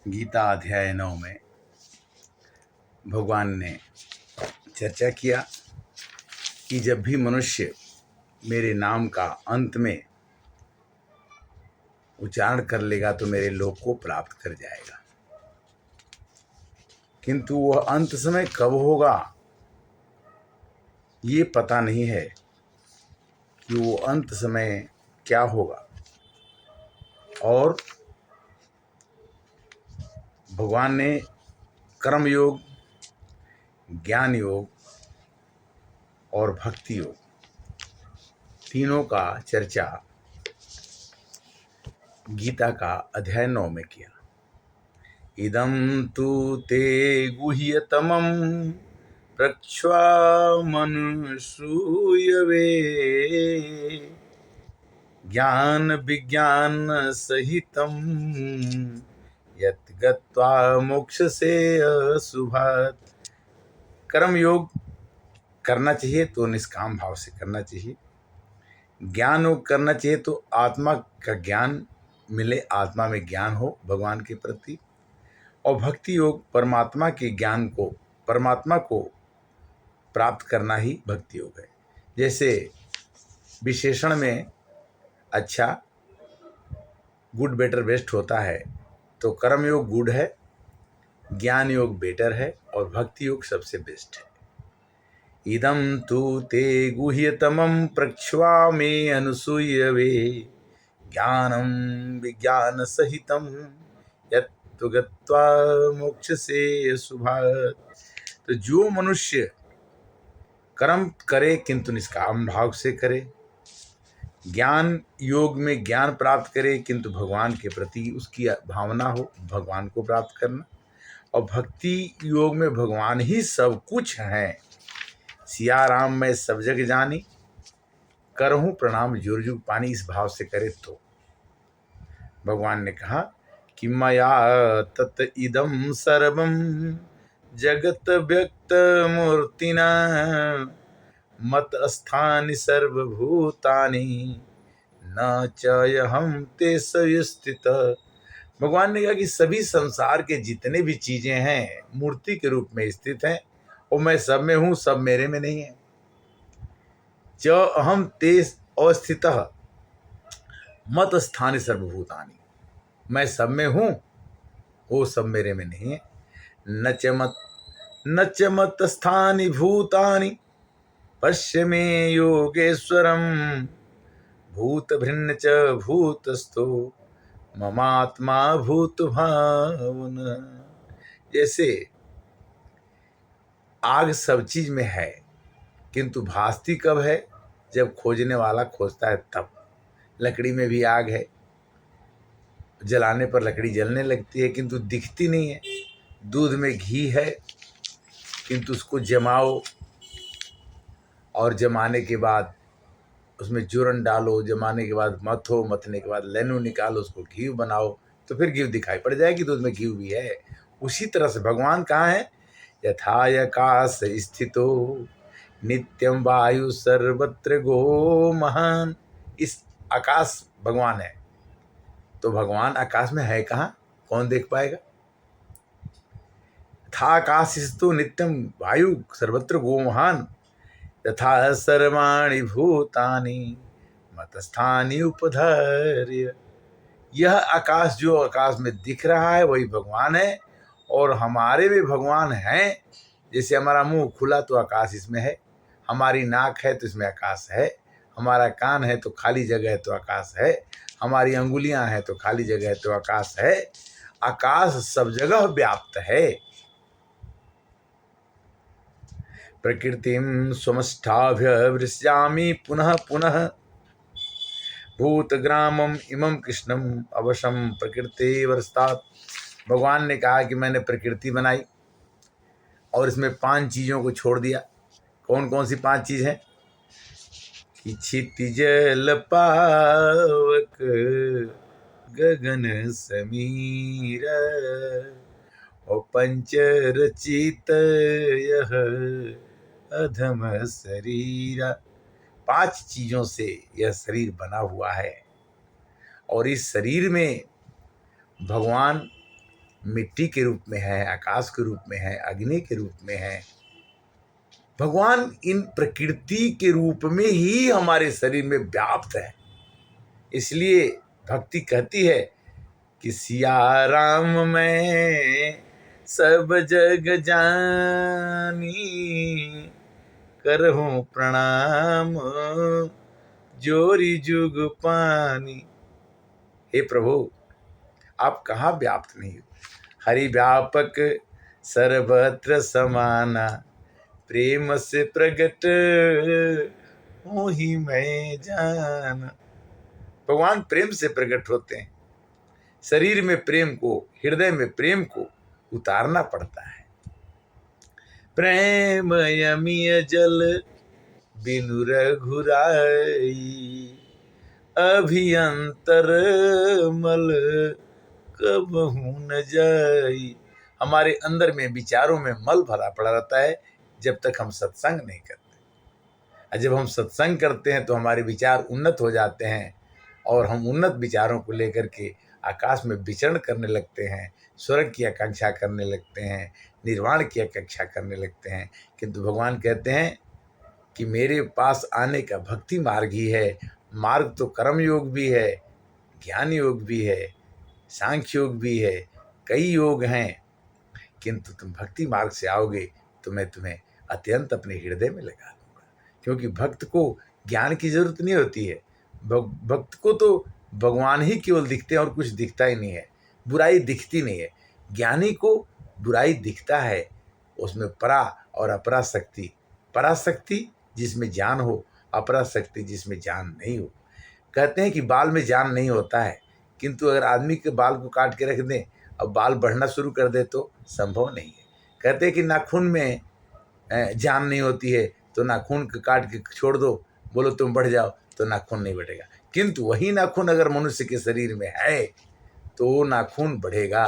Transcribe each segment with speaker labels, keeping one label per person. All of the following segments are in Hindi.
Speaker 1: गीता अध्याय 9 में भगवान ने चर्चा किया कि जब भी मनुष्य मेरे नाम का अंत में उच्चारण कर लेगा तो मेरे लोक को प्राप्त कर जाएगा, किंतु वह अंत समय कब होगा ये पता नहीं है कि वो अंत समय क्या होगा। और भगवान ने कर्म योग, ज्ञान योग और भक्ति योग तीनों का चर्चा गीता का अध्याय 9 में किया। इदं तु ते गुह्यतमं प्रक्ष्वामनुसूयवे ज्ञान विज्ञान सहितं यत् गत्वा मोक्षसे शुभात्। कर्म योग करना चाहिए तो निष्काम भाव से करना चाहिए। ज्ञान योग करना चाहिए तो आत्मा का ज्ञान मिले, आत्मा में ज्ञान हो भगवान के प्रति। और भक्ति योग परमात्मा के ज्ञान को, परमात्मा को प्राप्त करना ही भक्ति योग है। जैसे विशेषण में अच्छा, गुड बेटर बेस्ट होता है, तो कर्म योग गुड है, ज्ञान योग बेटर है और भक्ति योग सबसे बेस्ट है। इदं तु ते गुह्यतमं प्रक्ष्वामि अनुसूयवे ज्ञानं विज्ञान सहितं यत्तु गत्वा मोक्षसे शुभात्। तो जो मनुष्य कर्म करे किंतु निष्काम भाव से करे, ज्ञान योग में ज्ञान प्राप्त करे किंतु भगवान के प्रति उसकी भावना हो, भगवान को प्राप्त करना, और भक्ति योग में भगवान ही सब कुछ हैं। सिया राम मैं सब जग जानी, करहूँ प्रणाम जुर जुग पानी, इस भाव से करे तो भगवान ने कहा कि मया तत इदं सर्वं जगत व्यक्त मूर्तिना मत स्थानि सर्वभूतानि न चयहं ते स्थित। भगवान ने कहा कि सभी संसार के जितने भी चीजें हैं मूर्ति के रूप में स्थित हैं और मैं सब में हूं, सब मेरे में नहीं है। च अहम ते अवस्थितः मत स्थानि सर्वभूतानि, मैं सब में हूं, वो सब मेरे में नहीं है। न च मत स्थानि भूतानि पश्य मे योगेश्वरम भूत भिन्न च भूतस्थो ममात्मा भूत भावन। जैसे आग सब चीज में है किंतु भासती कब है, जब खोजने वाला खोजता है तब। लकड़ी में भी आग है, जलाने पर लकड़ी जलने लगती है किंतु दिखती नहीं है। दूध में घी है किंतु उसको जमाओ और जमाने के बाद उसमें चूरन डालो, जमाने के बाद मथो, मथने के बाद लेनू निकालो, उसको घी बनाओ तो फिर घी दिखाई पड़ जाएगी, दूध में घी भी है। उसी तरह से भगवान कहाँ है? यथाकाश स्थितो नित्यम वायु सर्वत्र गो महान। इस आकाश भगवान है, तो भगवान आकाश में है कहाँ, कौन देख पाएगा? था आकाश स्थितो नित्यम वायु सर्वत्र गो महान यथा सर्वाणि भूतानि मतस्थानि उपधार्य। यह आकाश जो आकाश में दिख रहा है वही भगवान है और हमारे भी भगवान हैं। जैसे हमारा मुंह खुला तो आकाश इसमें है, हमारी नाक है तो इसमें आकाश है, हमारा कान है तो खाली जगह है तो आकाश है, हमारी अंगुलियां हैं तो खाली जगह है तो आकाश है। आकाश सब जगह व्याप्त है। प्रकृतिं स्वमष्टाभ्यवृश्यामि पुनः पुनः भूतग्रामम इमं कृष्णम अवशम प्रकृति वर्षात। भगवान ने कहा कि मैंने प्रकृति बनाई और इसमें 5 चीजों को छोड़ दिया। कौन कौन सी 5 चीज हैं? कि क्षितिज जल पावक गगन समीर और पंच रचित यह अधम शरीर। 5 चीजों से यह शरीर बना हुआ है और इस शरीर में भगवान मिट्टी के रूप में है, आकाश के रूप में है, अग्नि के रूप में है। भगवान इन प्रकृति के रूप में ही हमारे शरीर में व्याप्त है। इसलिए भक्ति कहती है कि सिया राम मैं सब जग जानी, करहूं प्रणाम जोरी जुग पानी। हे प्रभु, आप कहाँ व्याप्त नहीं हो। हरि व्यापक सर्वत्र समाना, प्रेम से प्रगट हूँ ही मैं जाना। भगवान प्रेम से प्रकट होते हैं। शरीर में प्रेम को, हृदय में प्रेम को उतारना पड़ता है। प्रेम यमिय जल बिनु रघुराई, अभियंतर मल कबहू न जाई। हमारे अंदर में विचारों में मल भरा पड़ा रहता है जब तक हम सत्संग नहीं करते। और जब हम सत्संग करते हैं तो हमारे विचार उन्नत हो जाते हैं और हम उन्नत विचारों को लेकर के आकाश में विचरण करने लगते हैं, स्वर्ग की आकांक्षा करने लगते हैं, निर्वाण की आकांक्षा करने लगते हैं। किंतु भगवान कहते हैं कि मेरे पास आने का भक्ति मार्ग ही है। मार्ग तो कर्म योग भी है, ज्ञान योग भी है, सांख्य योग भी है, कई योग हैं। किंतु तुम भक्ति मार्ग से आओगे तो मैं तुम्हें अत्यंत अपने हृदय में लगा दूंगा। क्योंकि भक्त को ज्ञान की जरूरत नहीं होती है। भक्त को तो भगवान ही केवल दिखते हैं और कुछ दिखता ही नहीं है, बुराई दिखती नहीं है। ज्ञानी को बुराई दिखता है, उसमें परा और अपरा शक्ति, पराशक्ति जिसमें जान हो, अपरा शक्ति जिसमें जान नहीं हो। कहते हैं कि बाल में जान नहीं होता है, किंतु अगर आदमी के बाल को काट के रख दें अब बाल बढ़ना शुरू कर दे तो संभव नहीं है। कहते हैं कि नाखून में जान नहीं होती है, तो नाखून काट के छोड़ दो, बोलो तुम बढ़ जाओ, तो नाखून नहीं बढ़ेगा। किंतु वही नाखून अगर मनुष्य के शरीर में है तो नाखून बढ़ेगा।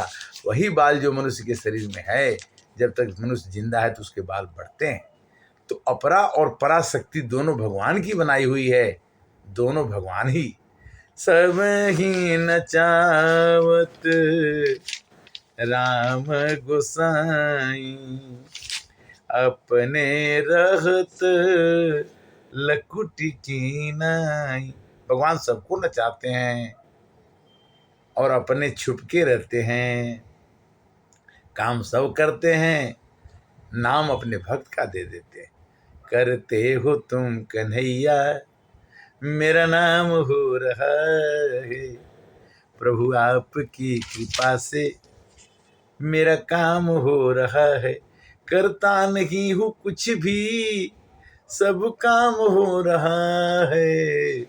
Speaker 1: वही बाल जो मनुष्य के शरीर में है, जब तक मनुष्य जिंदा है तो उसके बाल बढ़ते हैं। तो अपरा और पराशक्ति दोनों भगवान की बनाई हुई है, दोनों भगवान ही। सब ही नचावत राम गोसाई, अपने रहत लकुटी की नाई। भगवान सबको नचाते हैं और अपने छुपके रहते हैं, काम सब करते हैं, नाम अपने भक्त का दे देते हैं। करते हो तुम कन्हैया मेरा नाम हो रहा है, प्रभु आपकी कृपा से मेरा काम हो रहा है। करता नहीं हूँ कुछ भी, सब काम हो रहा है,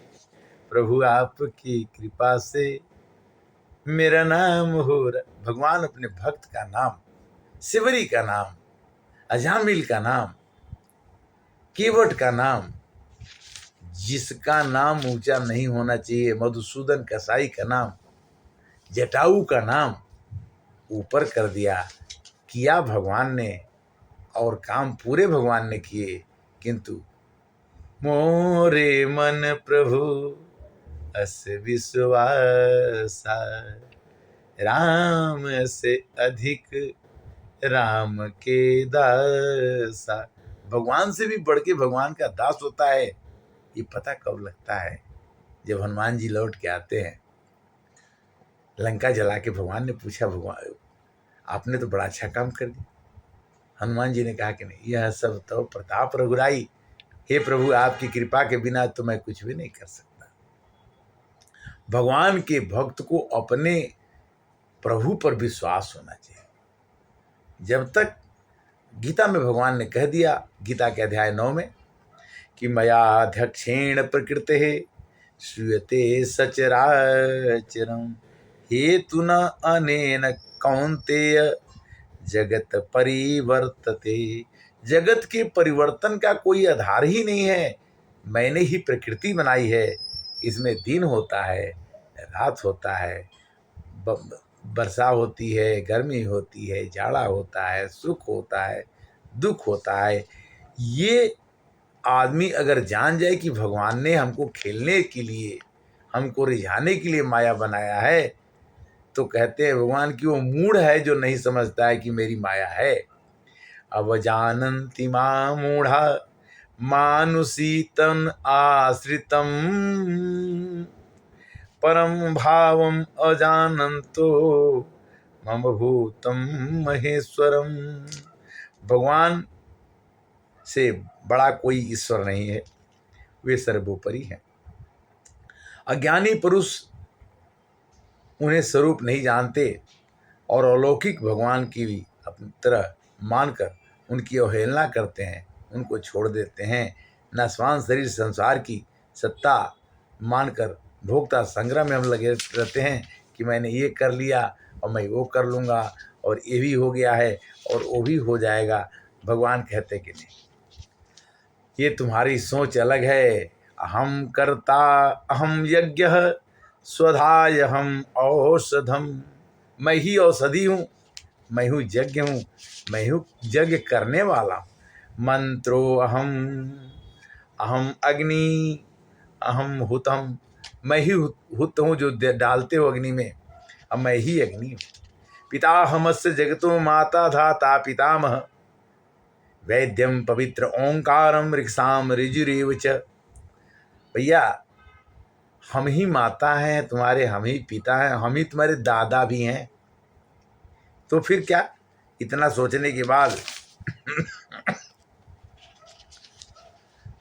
Speaker 1: प्रभु आपकी कृपा से मेरा नाम हो रहा। भगवान अपने भक्त का नाम, शिवरी का नाम, अजामिल का नाम, केवट का नाम, जिसका नाम ऊंचा नहीं होना चाहिए, मधुसूदन कसाई का नाम, जटाऊ का नाम ऊपर कर दिया। किया भगवान ने और काम पूरे भगवान ने किए। किंतु मोरे मन प्रभु अस विश्वासा, राम से अधिक राम के दासा। भगवान से भी बढ़ के भगवान का दास होता है, ये पता कब लगता है? जब हनुमान जी लौट के आते हैं, लंका जला के भगवान ने पूछा, भगवान आपने तो बड़ा अच्छा काम कर दिया। हनुमान जी ने कहा कि नहीं, यह सब तो प्रताप रघुराई, हे प्रभु आपकी कृपा के बिना तो मैं कुछ भी नहीं कर सकता। भगवान के भक्त को अपने प्रभु पर विश्वास होना चाहिए। जब तक गीता में भगवान ने कह दिया, गीता के अध्याय 9 में, कि मयाध्यक्षेण प्रकृते श्रूयते सचराचरम हेतु न अनेन कौन्तेय जगत परिवर्तते। जगत के परिवर्तन का कोई आधार ही नहीं है। मैंने ही प्रकृति बनाई है, इसमें दिन होता है, रात होता है, वर्षा होती है, गर्मी होती है, जाड़ा होता है, सुख होता है, दुख होता है। ये आदमी अगर जान जाए कि भगवान ने हमको खेलने के लिए, हमको रिझाने के लिए माया बनाया है, तो कहते हैं भगवान की वो मूढ़ है जो नहीं समझता है कि मेरी माया है। अवजानन्ति मां मूढ़ा मानुषी तन आश्रितम परम भावम अजानन्तो मम भूतम महेश्वरम। भगवान से बड़ा कोई ईश्वर नहीं है, वे सर्वोपरि हैं। अज्ञानी पुरुष उन्हें स्वरूप नहीं जानते और अलौकिक भगवान की भी अपनी तरह मानकर उनकी अवहेलना करते हैं, उनको छोड़ देते हैं। नाशवान शरीर संसार की सत्ता मानकर भोक्ता संग्रह में हम लगे रहते हैं कि मैंने ये कर लिया और मैं वो कर लूँगा और ये भी हो गया है और वो भी हो जाएगा। भगवान कहते कि नहीं, ये तुम्हारी सोच अलग है। अहम कर्ता अहम यज्ञ स्वधाय हम औषधम। मैं ही औषधि हूँ, मैं हूँ यज्ञ हूँ, मैं हूँ यज्ञ करने वाला। मंत्रो अहम अहम अग्नि अहम हुतम। मैं ही हुत हूँ जो डालते हो अग्नि में, अब मैं ही अग्नि हूँ। पिताहमस्य जगतो माता धाता पितामह वैद्यम पवित्र ओंकारम ऋक्षाम ऋजुरेव च। भैया हम ही माता हैं तुम्हारे, हम ही पिता हैं, हम ही तुम्हारे दादा भी हैं। तो फिर क्या, इतना सोचने के बाद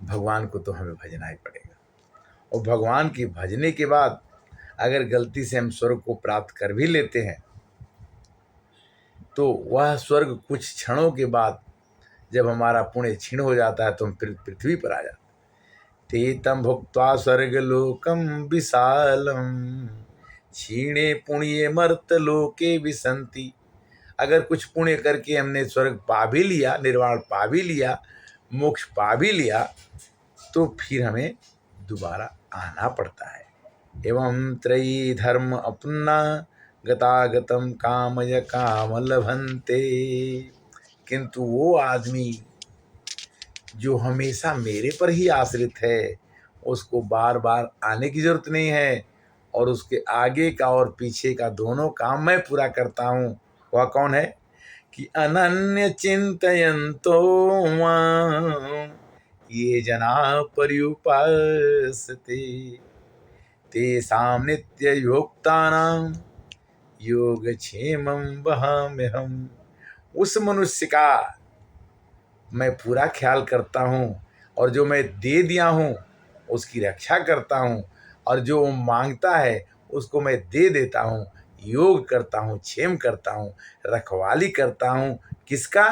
Speaker 1: भगवान को तो हमें भजना ही पड़ेगा। और भगवान की भजने के बाद अगर गलती से हम स्वर्ग को प्राप्त कर भी लेते हैं तो वह स्वर्ग कुछ क्षणों के बाद जब हमारा पुण्य क्षीण हो जाता है तो हम फिर पृथ्वी पर आ जाते हैं। ते तम भुक्त्वा स्वर्गलोकम विशालम क्षीणे पुण्ये मर्त लोके विसंति। अगर कुछ पुण्य करके हमने स्वर्ग पा भी लिया, निर्वाण पा भी लिया, मोक्ष पा भी लिया, तो फिर हमें दोबारा आना पड़ता है। एवं त्रयी धर्म अपना गतागतम कामय काम लभन्ते। किंतु वो आदमी जो हमेशा मेरे पर ही आश्रित है, उसको बार बार आने की जरूरत नहीं है और उसके आगे का और पीछे का दोनों काम मैं पूरा करता हूँ। वह कौन है कि अनन्य चिंतयन्तो मां ये जना पर्युपासते तेषां नित्ययोक्तानां योगक्षेमं वहाम्यहम्। उस मनुष्य का मैं पूरा ख्याल करता हूँ और जो मैं दे दिया हूँ उसकी रक्षा करता हूँ और जो वो मांगता है उसको मैं दे देता हूँ, योग करता हूँ, क्षेम करता हूँ, रखवाली करता हूँ। किसका?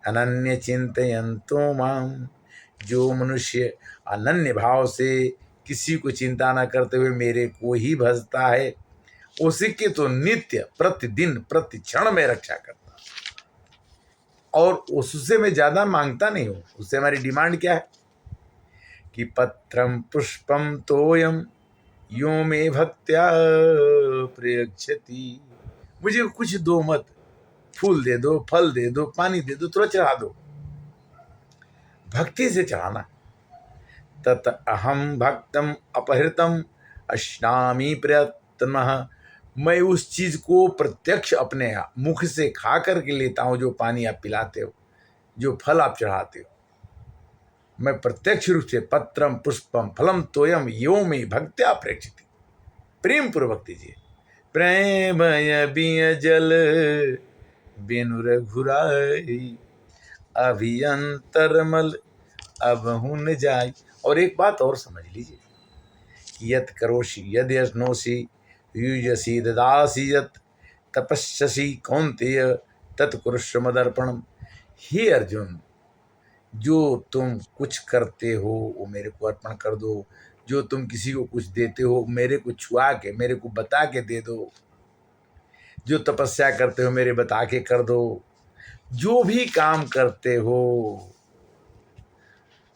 Speaker 1: अनन्य चिंतयन्तो माम। जो मनुष्य अनन्य भाव से किसी को चिंता न करते हुए मेरे को ही भजता है, उसी के तो नित्य प्रतिदिन प्रतिक्षण में रक्षा करता और उससे मैं ज़्यादा मांगता नहीं हूँ। उससे हमारी डिमांड क्या है कि पत्रम पुष्पम तोयम यो मे भक्त्या प्रयच्छति। मुझे कुछ दो मत, फूल दे दो, फल दे दो, पानी दे दो, थोड़ा चढ़ा दो, भक्ति से चढ़ाना। तत अहम भक्तम अपहृतम अश्नामी प्रयत्न। मैं उस चीज को प्रत्यक्ष अपने मुख से खा करके लेता हूँ, जो पानी आप पिलाते हो, जो फल आप चढ़ाते हो। मैं प्रत्यक्ष रूप से पत्रम पुष्पम फलम तोयम यो में भक्त्या प्रेक्षित। प्रेम पूर्वक दीजिए। प्रेम बिय जल बिनु रघुराई अभियंतरमल अब हुन जाय। और एक बात और समझ लीजिए, यत करोषि यद यश्नोषि युजसी ददासी यत तपस्यसि कौन्तेय तत्कुरुष्व मदर्पणम। हे अर्जुन, जो तुम कुछ करते हो वो मेरे को अर्पण कर दो। जो तुम किसी को कुछ देते हो मेरे को छुआ के, मेरे को बता के दे दो। जो तपस्या करते हो मेरे बता के कर दो। जो भी काम करते हो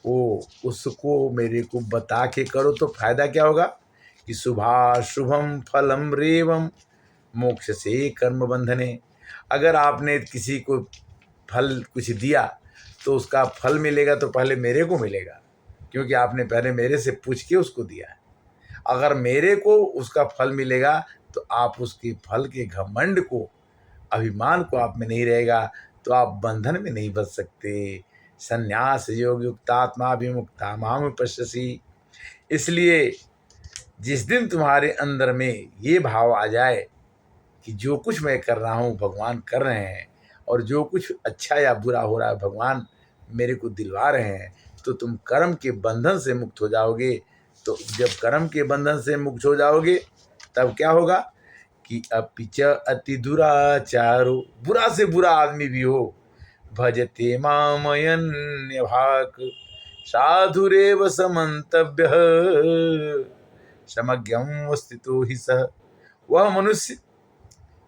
Speaker 1: वो उसको मेरे को बता के करो। तो फायदा क्या होगा कि शुभाशुभम फलम रेवम मोक्ष से कर्म बंधने। अगर आपने किसी को फल कुछ दिया तो उसका फल मिलेगा तो पहले मेरे को मिलेगा, क्योंकि आपने पहले मेरे से पूछ के उसको दिया है। अगर मेरे को उसका फल मिलेगा तो आप उसके फल के घमंड को, अभिमान को आप में नहीं रहेगा, तो आप बंधन में नहीं बच सकते। संन्यास योग युक्तात्मा विमुक्ता माम पश्यसी। इसलिए जिस दिन तुम्हारे अंदर में ये भाव आ जाए कि जो कुछ मैं कर रहा हूँ भगवान कर रहे हैं, और जो कुछ अच्छा या बुरा हो रहा है भगवान मेरे को दिलवा रहे हैं, तो तुम कर्म के बंधन से मुक्त हो जाओगे। तो जब कर्म के बंधन से मुक्त हो जाओगे, तब क्या होगा कि अपिच अति दुराचारो, बुरा से बुरा आदमी भी हो, भजते मामयन्य भाक साधुरेव समन्तव्य समज्ञम स्थितो ही सह। वह मनुष्य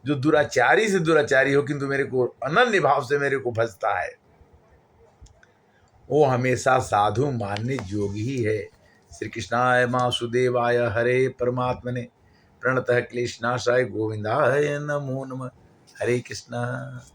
Speaker 1: जो दुराचारी से दुराचारी हो किंतु मेरे को अनन्य भाव से मेरे को भजता है, वो हमेशा साधु मानने योग्य ही है। श्री कृष्णाय वासुदेवाय हरे परमात्मने प्रणतः क्लेशनाशाय गोविंदाय नमो नमः। हरे कृष्णा।